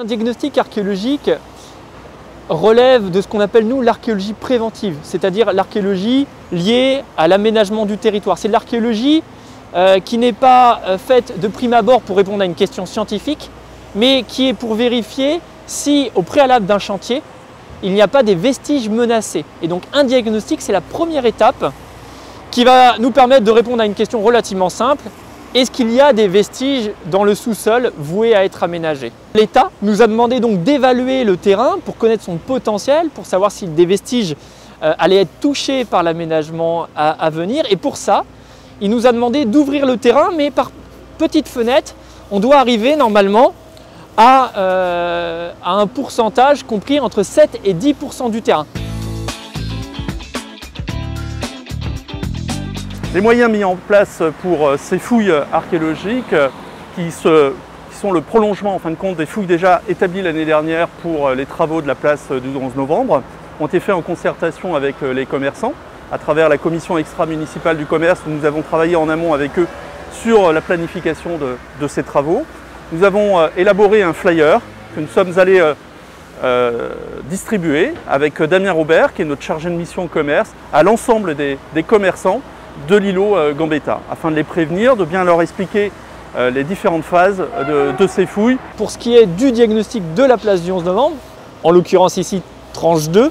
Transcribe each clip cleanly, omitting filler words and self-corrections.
Un diagnostic archéologique relève de ce qu'on appelle nous l'archéologie préventive, c'est-à-dire l'archéologie liée à l'aménagement du territoire. C'est de l'archéologie qui n'est pas faite de prime abord pour répondre à une question scientifique, mais qui est pour vérifier si, au préalable d'un chantier, il n'y a pas des vestiges menacés. Et donc un diagnostic, c'est la première étape qui va nous permettre de répondre à une question relativement simple. Est-ce qu'il y a des vestiges dans le sous-sol voués à être aménagés? L'État nous a demandé donc d'évaluer le terrain pour connaître son potentiel, pour savoir si des vestiges allaient être touchés par l'aménagement à venir. Et pour ça, il nous a demandé d'ouvrir le terrain, mais par petites fenêtres. On doit arriver normalement à un pourcentage compris entre 7 et 10% du terrain. Les moyens mis en place pour ces fouilles archéologiques, qui sont le prolongement en fin de compte des fouilles déjà établies l'année dernière pour les travaux de la place du 11 novembre, ont été faits en concertation avec les commerçants, à travers la commission extra-municipale du commerce où nous avons travaillé en amont avec eux sur la planification de ces travaux. Nous avons élaboré un flyer que nous sommes allés distribuer avec Damien Robert, qui est notre chargé de mission commerce, à l'ensemble des commerçants de l'îlot Gambetta, afin de les prévenir, de bien leur expliquer les différentes phases de ces fouilles. Pour ce qui est du diagnostic de la place du 11 novembre, en l'occurrence ici tranche 2,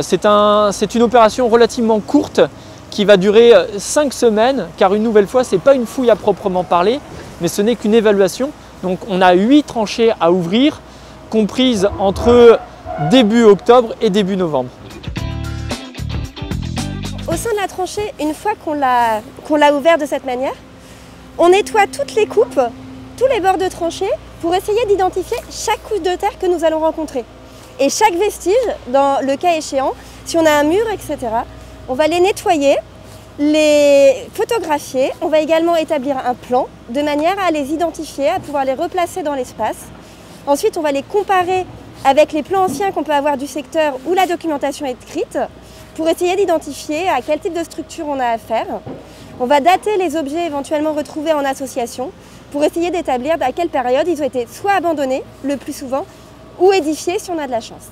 c'est une opération relativement courte qui va durer 5 semaines, car une nouvelle fois, ce n'est pas une fouille à proprement parler, mais ce n'est qu'une évaluation. Donc on a 8 tranchées à ouvrir, comprises entre début octobre et début novembre. Au sein de la tranchée, une fois qu'on l'a ouvert de cette manière, on nettoie toutes les coupes, tous les bords de tranchée pour essayer d'identifier chaque couche de terre que nous allons rencontrer. Et chaque vestige, dans le cas échéant, si on a un mur, etc., on va les nettoyer, les photographier. On va également établir un plan de manière à les identifier, à pouvoir les replacer dans l'espace. Ensuite, on va les comparer avec les plans anciens qu'on peut avoir du secteur où la documentation est écrite, pour essayer d'identifier à quel type de structure on a affaire. On va dater les objets éventuellement retrouvés en association pour essayer d'établir à quelle période ils ont été soit abandonnés, le plus souvent, ou édifiés si on a de la chance.